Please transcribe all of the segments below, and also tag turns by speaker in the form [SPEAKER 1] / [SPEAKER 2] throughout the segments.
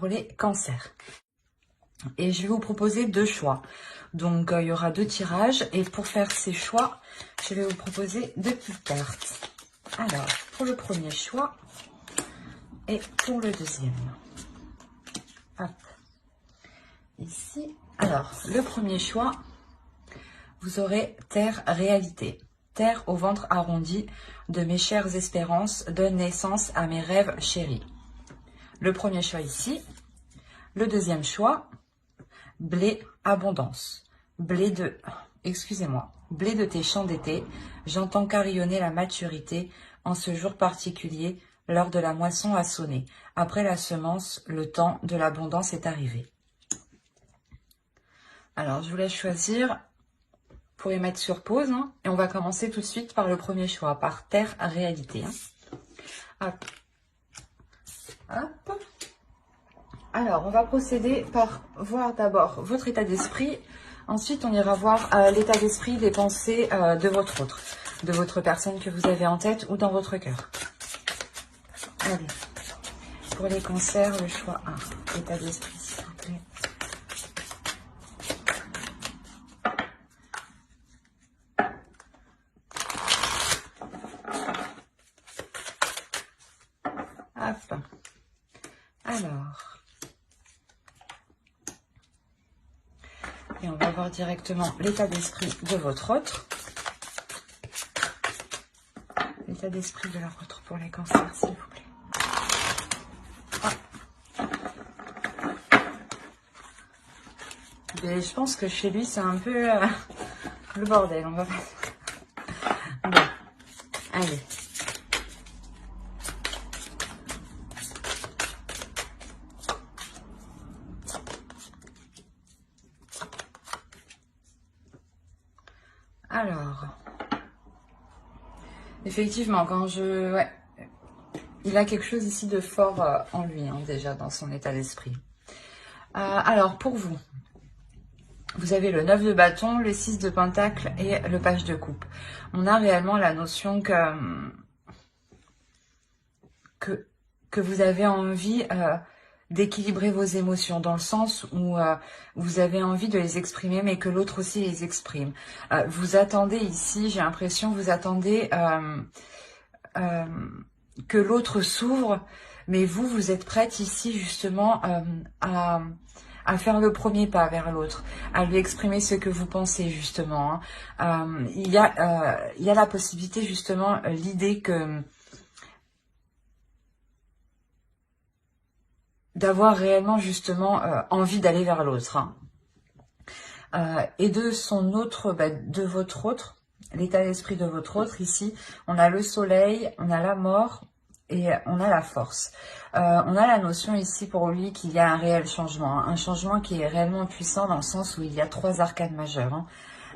[SPEAKER 1] pour les cancers. Et je vais vous proposer 2 choix. Donc, il y aura 2 tirages. Et pour faire ces choix, je vais vous proposer 2 petites cartes. Alors, pour le premier choix et pour le deuxième. Hop. Ici. Alors, le premier choix, vous aurez Terre Réalité. Terre au ventre arrondi de mes chères espérances donne naissance à mes rêves chéris. Le premier choix ici. Le deuxième choix, blé abondance. Blé de tes champs d'été, j'entends carillonner la maturité en ce jour particulier, l'heure de la moisson a sonné. Après la semence, le temps de l'abondance est arrivé. Alors, je vous laisse choisir pour les mettre sur pause. Hein, et on va commencer tout de suite par le premier choix, par Terre Réalité. Hein. Hop. Hop. Alors, on va procéder par voir d'abord votre état d'esprit. Ensuite, on ira voir l'état d'esprit des pensées de votre personne que vous avez en tête ou dans votre cœur. Allez, pour les cancers, le choix 1. État d'esprit, s'il vous plaît. Hop. Alors. Et on va voir directement l'état d'esprit de votre autre. L'état d'esprit de la vôtre pour les cancers, s'il vous plaît. Ah. Et je pense que chez lui, c'est un peu le bordel. On va pas... Bon. Allez. Alors, effectivement, il a quelque chose ici de fort en lui, hein, déjà, dans son état d'esprit. Alors, pour vous, vous avez le 9 de bâton, le 6 de pentacle et le page de coupe. On a réellement la notion que vous avez envie d'équilibrer vos émotions, dans le sens où vous avez envie de les exprimer, mais que l'autre aussi les exprime. Vous attendez ici, j'ai l'impression, vous attendez que l'autre s'ouvre, mais vous êtes prête ici justement à faire le premier pas vers l'autre, à lui exprimer ce que vous pensez justement. Hein. Il y a la possibilité justement, l'idée que d'avoir réellement justement envie d'aller vers l'autre. Hein. Et de son autre, de votre autre, l'état d'esprit de votre autre, ici, on a le soleil, on a la mort et on a la force. On a la notion ici pour lui qu'il y a un réel changement, hein, un changement qui est réellement puissant dans le sens où il y a 3 arcanes majeures.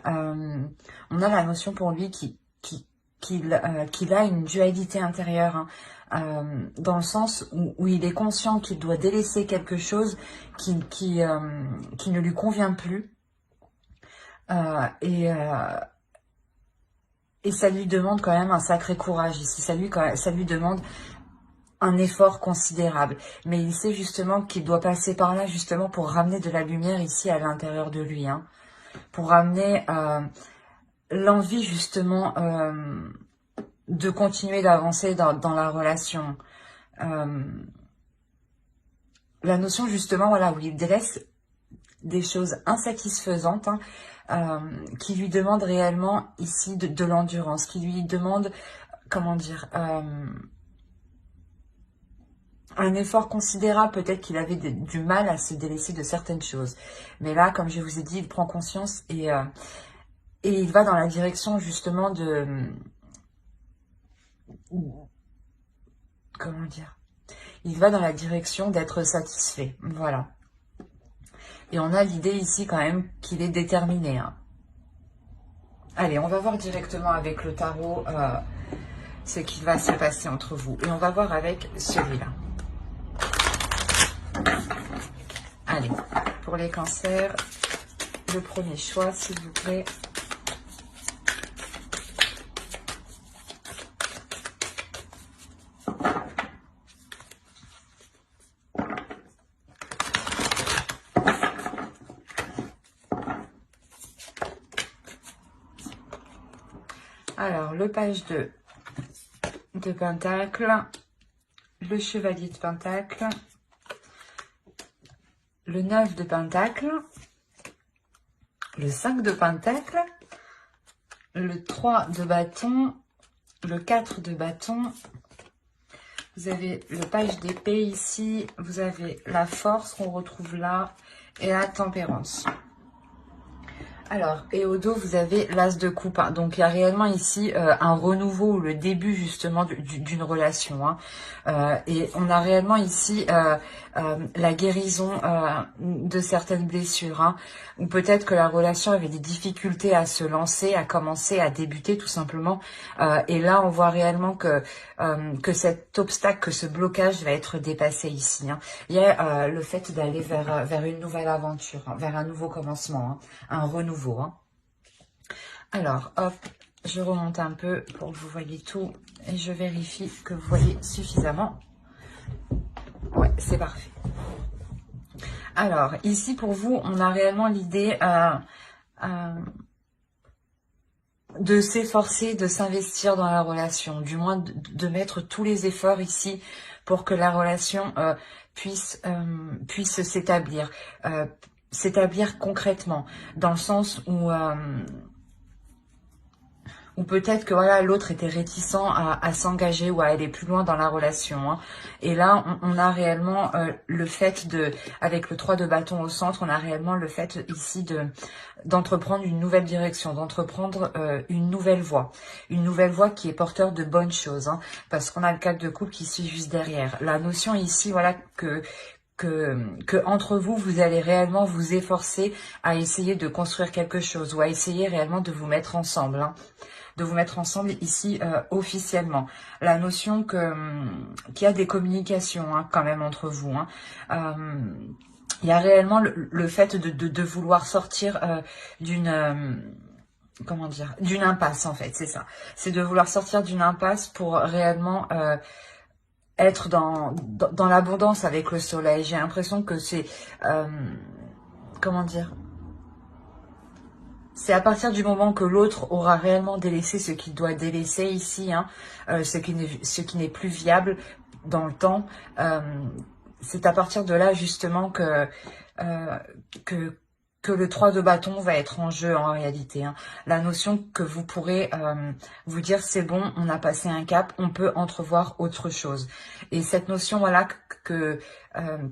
[SPEAKER 1] Hein. On a la notion pour lui qu'il a une dualité intérieure, hein, dans le sens où il est conscient qu'il doit délaisser quelque chose qui ne lui convient plus, et ça lui demande quand même un sacré courage ici, ça lui demande un effort considérable, mais il sait justement qu'il doit passer par là justement pour ramener de la lumière ici à l'intérieur de lui, hein, pour ramener l'envie justement de continuer d'avancer dans la relation. La notion justement, voilà, où il délaisse des choses insatisfaisantes, hein, qui lui demandent réellement ici de l'endurance, qui lui demandent, comment dire, un effort considérable. Peut-être qu'il avait du mal à se délaisser de certaines choses. Mais là, comme je vous ai dit, il prend conscience et il va dans la direction justement de... Comment dire? Il va dans la direction d'être satisfait. Voilà. Et on a l'idée ici quand même qu'il est déterminé. Hein. Allez, on va voir directement avec le tarot ce qui va se passer entre vous. Et on va voir avec celui-là. Allez, pour les cancers, le premier choix, s'il vous plaît. Alors, le page de Pentacle, le chevalier de Pentacle, le 9 de Pentacle, le 5 de Pentacle, le 3 de bâton, le 4 de bâton, vous avez le page d'épée ici, vous avez la force qu'on retrouve là et la tempérance. Alors, et au dos, vous avez l'as de coupe. Hein. Donc, il y a réellement ici un renouveau ou le début justement d'une relation. Hein. Et on a réellement ici la guérison de certaines blessures. Hein. Ou peut-être que la relation avait des difficultés à se lancer, à commencer, à débuter tout simplement. Et là, on voit réellement que cet obstacle, que ce blocage va être dépassé ici. Hein. Il y a le fait d'aller vers une nouvelle aventure, hein, vers un nouveau commencement, hein, un renouveau. Hein. Alors, hop, je remonte un peu pour que vous voyez tout et je vérifie que vous voyez suffisamment. Ouais, c'est parfait. Alors, ici pour vous, on a réellement l'idée de s'efforcer, de s'investir dans la relation, du moins de mettre tous les efforts ici pour que la relation puisse s'établir. S'établir concrètement, dans le sens où peut-être que voilà l'autre était réticent à s'engager ou à aller plus loin dans la relation. Hein. Et là, on a réellement le fait avec le 3 de bâton au centre, on a réellement le fait ici d'entreprendre une nouvelle direction, d'entreprendre une nouvelle voie qui est porteur de bonnes choses. Hein, parce qu'on a le 4 de coupe qui suit juste derrière. La notion ici, voilà, que entre vous, vous allez réellement vous efforcer à essayer de construire quelque chose ou à essayer réellement de vous mettre ensemble. Hein. De vous mettre ensemble ici officiellement. La notion qu'il y a des communications hein, quand même entre vous. Hein. Il y a réellement le fait de vouloir sortir d'une... comment dire, d'une impasse en fait, c'est ça. C'est de vouloir sortir d'une impasse pour réellement être dans l'abondance avec le soleil. J'ai l'impression que c'est... comment dire, c'est à partir du moment que l'autre aura réellement délaissé ce qu'il doit délaisser ici, hein, ce qui n'est plus viable dans le temps, c'est à partir de là justement que le 3 de bâton va être en jeu en réalité. Hein. La notion que vous pourrez vous dire c'est bon, on a passé un cap, on peut entrevoir autre chose. Et cette notion, voilà, que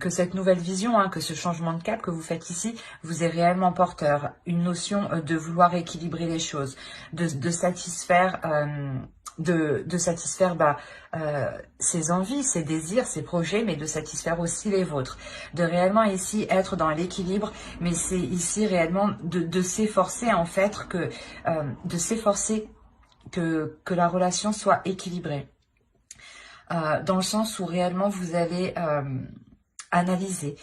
[SPEAKER 1] cette nouvelle vision, hein, que ce changement de cap que vous faites ici, vous est réellement porteur. Une notion de vouloir équilibrer les choses, de satisfaire... de satisfaire ses envies, ses désirs, ses projets, mais de satisfaire aussi les vôtres. De réellement ici être dans l'équilibre, mais c'est ici réellement de s'efforcer en fait de s'efforcer que la relation soit équilibrée. Dans le sens où réellement vous allez analyser,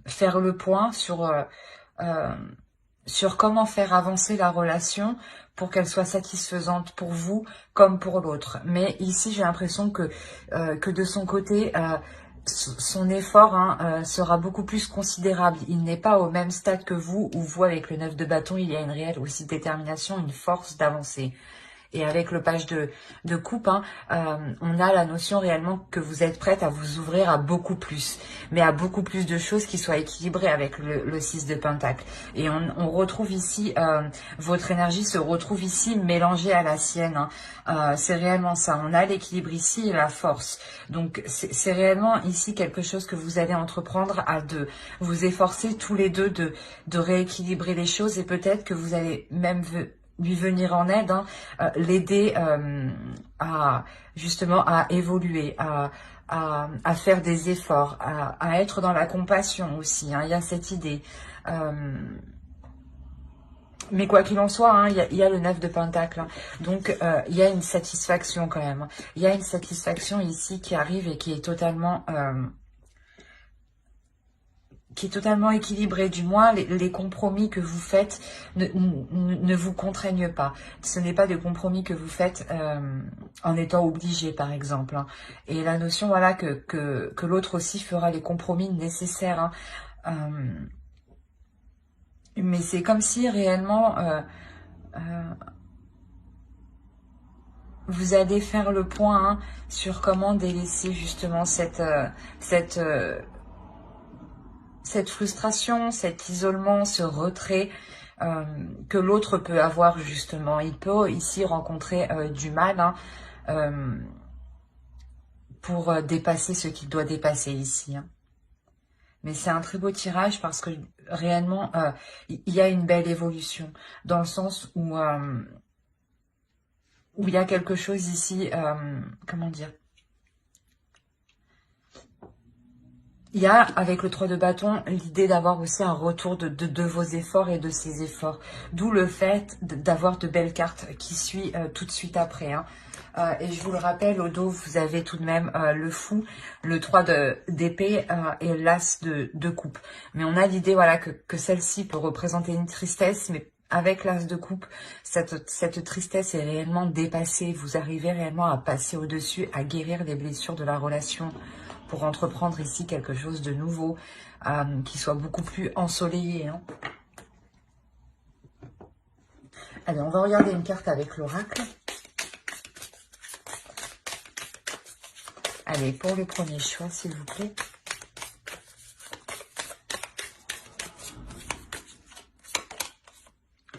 [SPEAKER 1] faire le point sur comment faire avancer la relation pour qu'elle soit satisfaisante pour vous comme pour l'autre. Mais ici, j'ai l'impression que de son côté, son effort hein, sera beaucoup plus considérable. Il n'est pas au même stade que vous, où vous, avec le 9 de bâton, il y a une réelle aussi détermination, une force d'avancer. Et avec le page de coupe, hein, on a la notion réellement que vous êtes prête à vous ouvrir à beaucoup plus. Mais à beaucoup plus de choses qui soient équilibrées avec le 6 de pentacle. Et on retrouve ici, votre énergie se retrouve ici mélangée à la sienne. Hein. C'est réellement ça. On a l'équilibre ici et la force. Donc c'est réellement ici quelque chose que vous allez entreprendre à deux. Vous efforcer tous les deux de rééquilibrer les choses. Et peut-être que vous allez même... lui venir en aide, hein, l'aider justement à évoluer, à faire des efforts, à être dans la compassion aussi. Hein, il y a cette idée. Mais quoi qu'il en soit, hein, il y a le 9 de pentacle. Hein, donc, il y a une satisfaction quand même. Il y a une satisfaction ici qui arrive et qui est totalement... équilibré, du moins les compromis que vous faites ne vous contraignent pas. Ce n'est pas des compromis que vous faites en étant obligé, par exemple. Hein. Et la notion, voilà, que l'autre aussi fera les compromis nécessaires. Hein. Mais c'est comme si réellement vous allez faire le point hein, sur comment délaisser justement cette frustration, cet isolement, ce retrait que l'autre peut avoir justement. Il peut ici rencontrer du mal hein, pour dépasser ce qu'il doit dépasser ici. Hein. Mais c'est un très beau tirage parce que réellement, il y a une belle évolution dans le sens où il y a quelque chose ici, comment dire, il y a, avec le 3 de bâton, l'idée d'avoir aussi un retour de vos efforts et de ses efforts. D'où le fait d'avoir de belles cartes qui suivent tout de suite après. Hein. Et je vous le rappelle, au dos, vous avez tout de même le fou, le 3 d'épée et l'as de coupe. Mais on a l'idée voilà, que celle-ci peut représenter une tristesse, mais avec l'as de coupe, cette tristesse est réellement dépassée. Vous arrivez réellement à passer au-dessus, à guérir les blessures de la relation pour entreprendre ici quelque chose de nouveau, qui soit beaucoup plus ensoleillé. Hein. Allez, on va regarder une carte avec l'oracle. Allez, pour le premier choix, s'il vous plaît.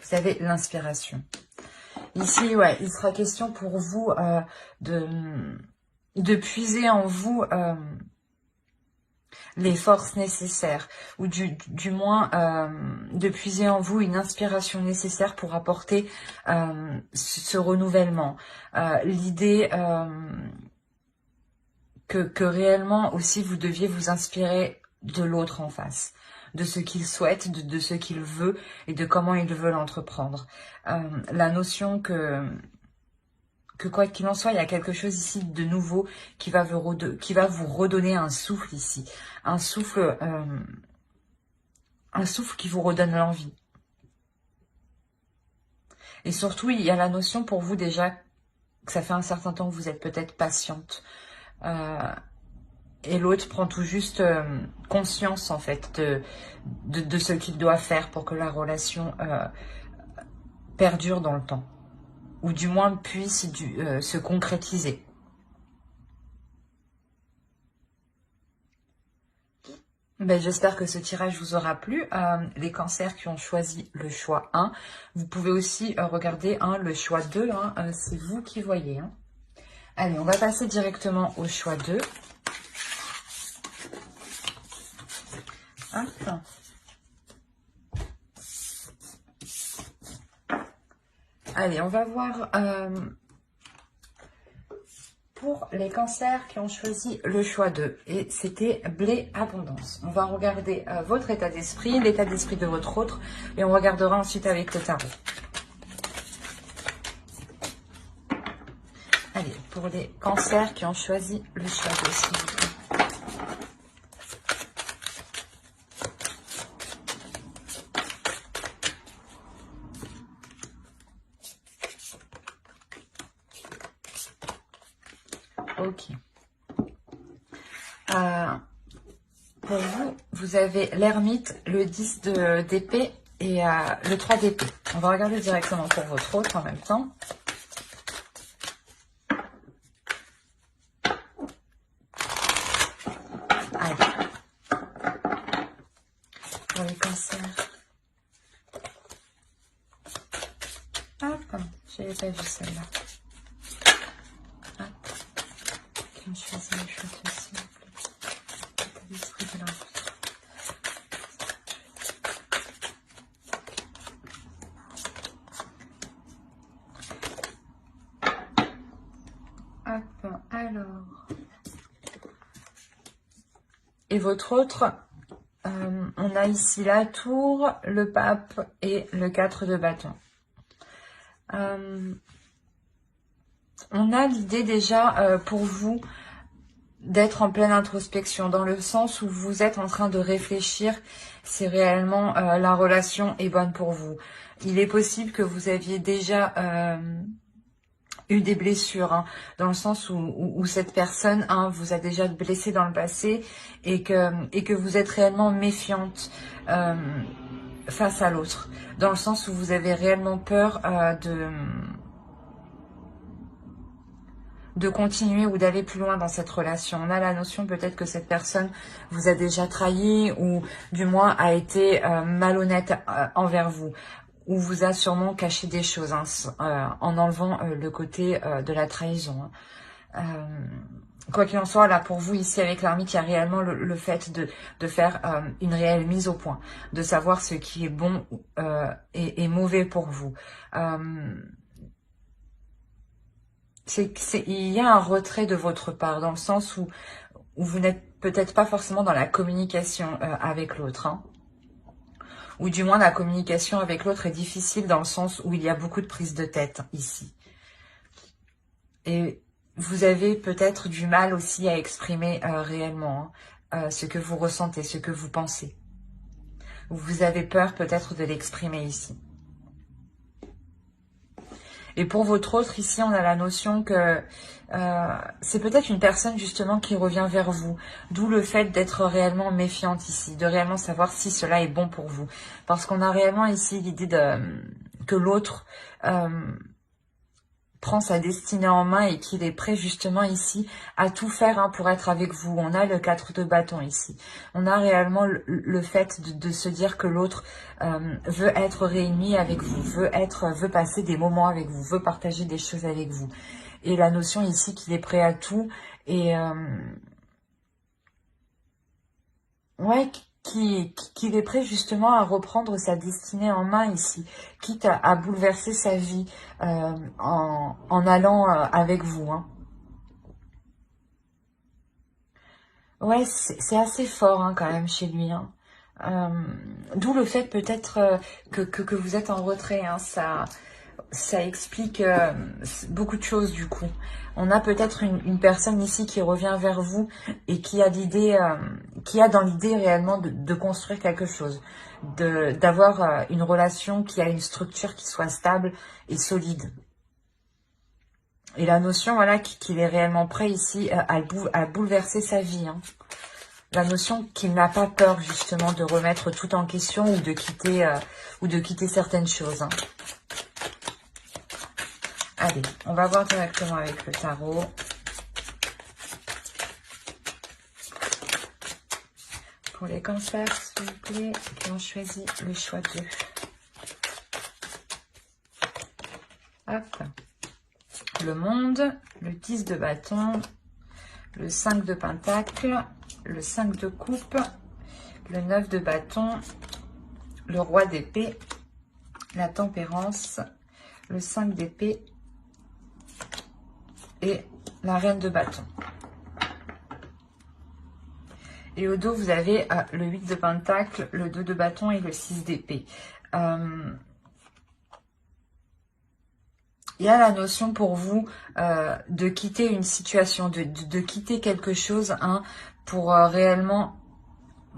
[SPEAKER 1] Vous avez l'inspiration. Ici, ouais, il sera question pour vous de puiser en vous les forces nécessaires, ou du moins de puiser en vous une inspiration nécessaire pour apporter ce renouvellement. L'idée que réellement aussi vous deviez vous inspirer de l'autre en face, de ce qu'il souhaite, de ce qu'il veut et de comment il veut l'entreprendre. La notion que quoi qu'il en soit, il y a quelque chose ici de nouveau qui va vous redonner un souffle ici. Un souffle qui vous redonne l'envie. Et surtout, il y a la notion pour vous déjà que ça fait un certain temps que vous êtes peut-être patiente. Et l'autre prend tout juste conscience en fait de ce qu'il doit faire pour que la relation perdure dans le temps. Ou du moins puisse se concrétiser. Ben, j'espère que ce tirage vous aura plu. Les cancers qui ont choisi le choix 1, vous pouvez aussi regarder le choix 2, hein, c'est vous qui voyez. Hein. Allez, on va passer directement au choix 2. Hop. Allez, on va voir pour les cancers qui ont choisi le choix 2. Et c'était blé abondance. On va regarder votre état d'esprit, l'état d'esprit de votre autre. Et on regardera ensuite avec le tarot. Allez, pour les cancers qui ont choisi le choix 2, s'il vous plaît. Ok. Pour vous, vous avez l'ermite, le 10 d'épée et le 3 d'épée. On va regarder directement pour votre autre en même temps. Allez. Pour les cancers. Hop, je n'avais pas vu celle-là. Qui ont choisi le choix de s'il vous plaît. L'état d'esprit de leur Hop, alors. Et votre autre, on a ici la tour, le pape et le 4 de bâton. On a l'idée déjà pour vous d'être en pleine introspection, dans le sens où vous êtes en train de réfléchir si réellement la relation est bonne pour vous. Il est possible que vous aviez déjà eu des blessures, hein, dans le sens où cette personne vous a déjà blessé dans le passé et que vous êtes réellement méfiante face à l'autre, dans le sens où vous avez réellement peur de continuer ou d'aller plus loin dans cette relation. On a la notion peut-être que cette personne vous a déjà trahi ou du moins a été malhonnête envers vous, ou vous a sûrement caché des choses en enlevant le côté de la trahison. Quoi qu'il en soit, là pour vous ici avec l'ermite, il y a réellement le fait de faire une réelle mise au point, de savoir ce qui est bon et mauvais pour vous. Il y a un retrait de votre part, dans le sens où vous n'êtes peut-être pas forcément dans la communication avec l'autre. Ou du moins la communication avec l'autre est difficile dans le sens où il y a beaucoup de prise de tête ici. Et vous avez peut-être du mal aussi à exprimer réellement ce que vous ressentez, ce que vous pensez. Vous avez peur peut-être de l'exprimer ici. Et pour votre autre, ici, on a la notion que c'est peut-être une personne justement qui revient vers vous. D'où le fait d'être réellement méfiante ici, de réellement savoir si cela est bon pour vous. Parce qu'on a réellement ici l'idée que l'autre prend sa destinée en main et qu'il est prêt justement ici à tout faire pour être avec vous. On a le 4 de bâton ici. On a réellement le fait de se dire que l'autre veut être réuni avec vous, veut passer des moments avec vous, veut partager des choses avec vous. Et la notion ici qu'il est prêt à tout et ouais, qu'il est prêt justement à reprendre sa destinée en main ici, quitte à bouleverser sa vie en allant avec vous. Ouais, c'est assez fort quand même chez lui. D'où le fait peut-être que vous êtes en retrait. Ça explique beaucoup de choses du coup. On a peut-être une personne ici qui revient vers vous et qui a l'idée, qui a dans l'idée réellement de construire quelque chose, d'avoir une relation qui a une structure qui soit stable et solide. Et la notion, voilà, qu'il est réellement prêt ici à bouleverser sa vie. La notion qu'il n'a pas peur justement de remettre tout en question ou de quitter certaines choses. Allez, on va voir directement avec le tarot. Pour les cancers, s'il vous plaît, qui ont choisi le choix 2. Hop. Le monde, le 10 de bâton, le 5 de pentacle, le 5 de coupe, le 9 de bâton, le roi d'épée, la tempérance, le 5 d'épée et la reine de bâton. Et au dos, vous avez le 8 de pentacle, le 2 de bâton et le 6 d'épée. Il y a la notion pour vous de quitter une situation, de quitter quelque chose pour réellement...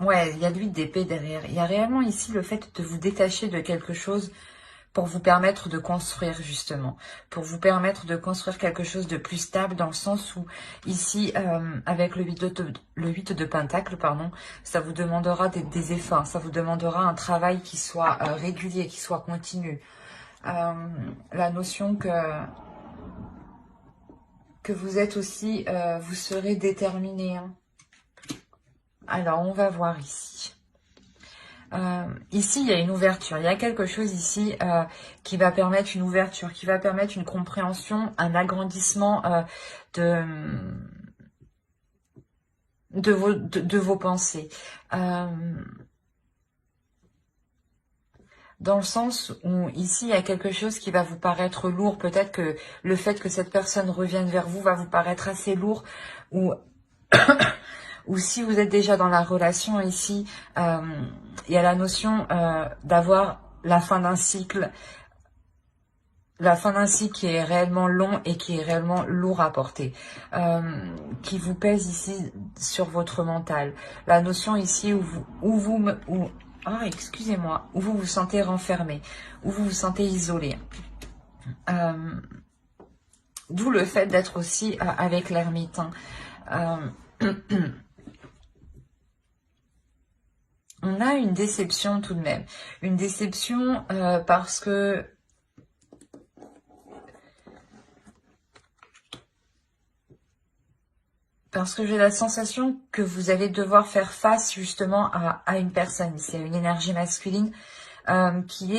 [SPEAKER 1] Ouais, il y a le 8 d'épée derrière. Il y a réellement ici le fait de vous détacher de quelque chose pour vous permettre de construire justement, pour vous permettre de construire quelque chose de plus stable dans le sens où ici, avec le 8 de pentacle, pardon, ça vous demandera des efforts, ça vous demandera un travail qui soit régulier, qui soit continu. La notion que vous êtes aussi, vous serez déterminé. Alors, on va voir ici. Ici, il y a une ouverture. Il y a quelque chose ici qui va permettre une ouverture, qui va permettre une compréhension, un agrandissement de vos pensées. Dans le sens où ici, il y a quelque chose qui va vous paraître lourd. Peut-être que le fait que cette personne revienne vers vous va vous paraître assez lourd. Ou si vous êtes déjà dans la relation ici, il y a la notion d'avoir la fin d'un cycle. La fin d'un cycle qui est réellement long et qui est réellement lourd à porter. Qui vous pèse ici sur votre mental. La notion ici où vous vous sentez renfermé, où vous vous sentez isolé. D'où le fait d'être aussi avec l'ermite. On a une déception tout de même. Une déception parce que Parce que j'ai la sensation que vous allez devoir faire face justement à une personne. C'est une énergie masculine qui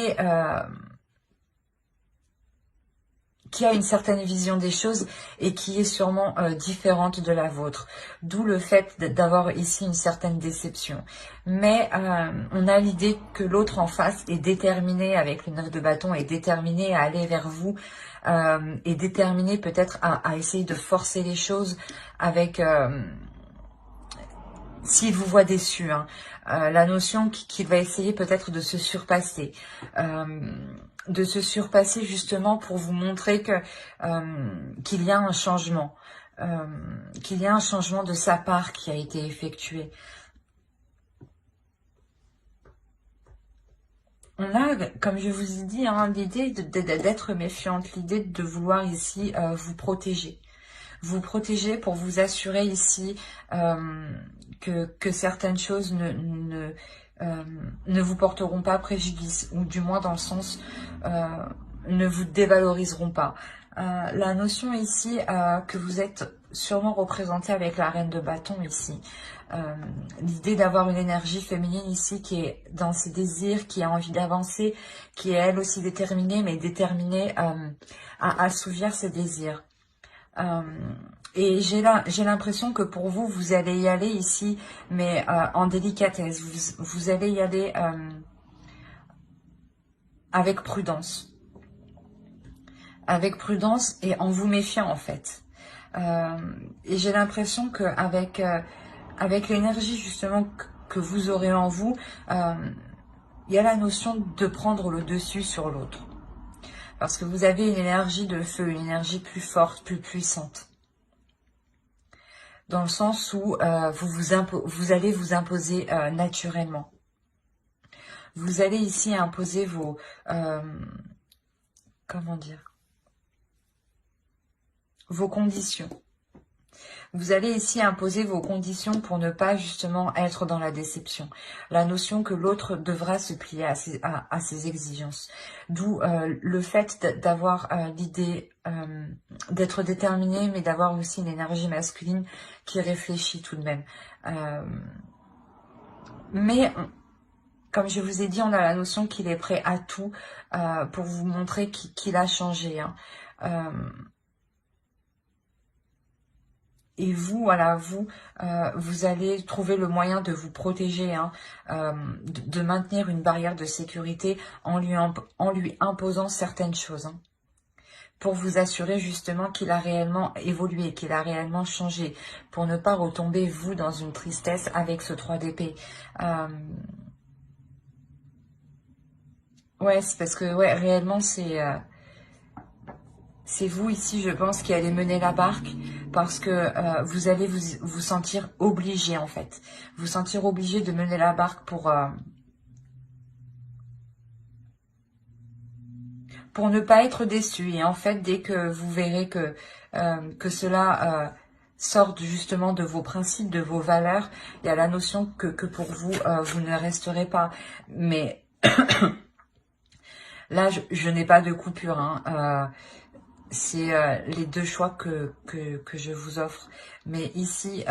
[SPEAKER 1] a une certaine vision des choses et qui est sûrement différente de la vôtre. D'où le fait d'avoir ici une certaine déception. Mais on a l'idée que l'autre en face est déterminé, avec le 9 de bâton, est déterminé à aller vers vous, est déterminé peut-être à essayer de forcer les choses avec... s'il vous voit déçu, hein, la notion qu'il va essayer peut-être de se surpasser. De se surpasser justement pour vous montrer que qu'il y a un changement, qu'il y a un changement de sa part qui a été effectué. On a, comme je vous ai dit, hein, l'idée d'être méfiante, l'idée de vouloir ici vous protéger. Vous protéger pour vous assurer ici que certaines choses ne vous porteront pas préjudice, ou du moins dans le sens ne vous dévaloriseront pas. La notion ici que vous êtes sûrement représenté avec la reine de bâton ici. L'idée d'avoir une énergie féminine ici qui est dans ses désirs, qui a envie d'avancer, qui est elle aussi déterminée, mais déterminée à assouvir ses désirs. Et j'ai l'impression que pour vous, vous allez y aller ici, mais en délicatesse. Vous allez y aller avec prudence. Avec prudence et en vous méfiant en fait. Et j'ai l'impression qu'avec avec l'énergie justement que vous aurez en vous, il y a la notion de prendre le dessus sur l'autre. Parce que vous avez une énergie de feu, une énergie plus forte, plus puissante. Dans le sens où vous allez vous imposer naturellement. Vous allez ici imposer vos... comment dire, vos conditions. Vous allez ici imposer vos conditions pour ne pas justement être dans la déception. La notion que l'autre devra se plier à ses exigences. D'où le fait d'avoir l'idée d'être déterminé, mais d'avoir aussi une énergie masculine qui réfléchit tout de même. Mais comme je vous ai dit, on a la notion qu'il est prêt à tout pour vous montrer qu'il a changé. Hein. Et vous, voilà, vous allez trouver le moyen de vous protéger, hein, de maintenir une barrière de sécurité en lui imposant certaines choses. Hein, pour vous assurer justement qu'il a réellement évolué, qu'il a réellement changé, pour ne pas retomber, vous, dans une tristesse avec ce 3 d'épée. Ouais, c'est parce que, ouais, réellement, c'est vous ici, je pense, qui allez mener la barque parce que vous allez vous sentir obligé, en fait. Vous sentir obligé de mener la barque pour ne pas être déçu. Et en fait, dès que vous verrez que cela sort justement de vos principes, de vos valeurs, il y a la notion que pour vous, vous ne resterez pas. Mais là, je n'ai pas de coupure, hein. C'est les deux choix que je vous offre. Mais ici,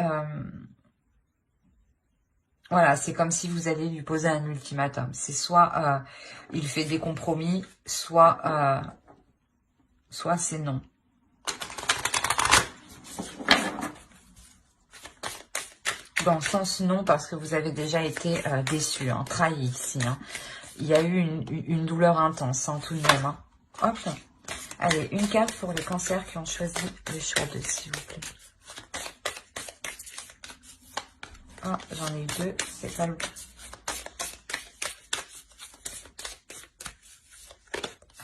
[SPEAKER 1] voilà, c'est comme si vous alliez lui poser un ultimatum. C'est soit il fait des compromis, soit c'est non. Dans le sens non, parce que vous avez déjà été déçu, hein, trahi ici. Hein. Il y a eu une douleur intense, hein, tout de même. Hein. Hop. Allez, une carte pour les cancers qui ont choisi le choix de, s'il vous plaît. Ah, j'en ai eu deux, c'est pas le...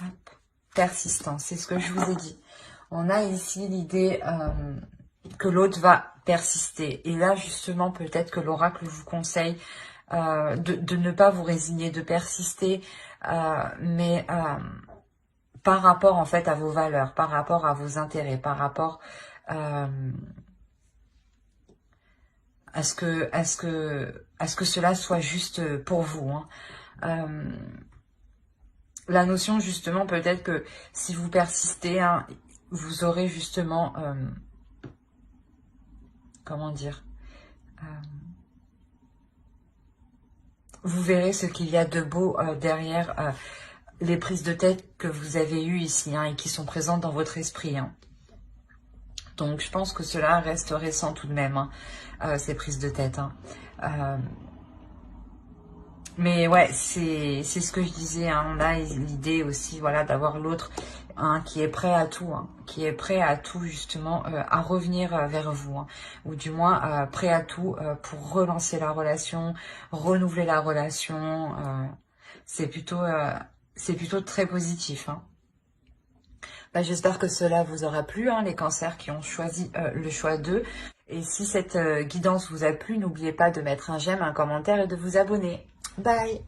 [SPEAKER 1] Hop. Persistance, c'est ce que je vous ai dit. On a ici l'idée que l'autre va persister. Et là, justement, peut-être que l'oracle vous conseille de ne pas vous résigner, de persister, mais... par rapport en fait à vos valeurs, par rapport à vos intérêts, par rapport à ce que cela soit juste pour vous. Hein. La notion justement peut-être que si vous persistez, hein, vous aurez justement comment dire, vous verrez ce qu'il y a de beau derrière les prises de tête que vous avez eues ici, hein, et qui sont présentes dans votre esprit, hein. Donc, je pense que cela reste récent tout de même, hein, ces prises de tête, hein. Mais ouais, c'est ce que je disais, hein, on a l'idée aussi, voilà, d'avoir l'autre, hein, qui est prêt à tout, hein, qui est prêt à tout justement, à revenir vers vous, hein, ou du moins prêt à tout pour relancer la relation, renouveler la relation. C'est plutôt très positif, hein. Bah, j'espère que cela vous aura plu, hein, les cancers qui ont choisi le choix d'eux. Et si cette guidance vous a plu, n'oubliez pas de mettre un j'aime, un commentaire et de vous abonner. Bye!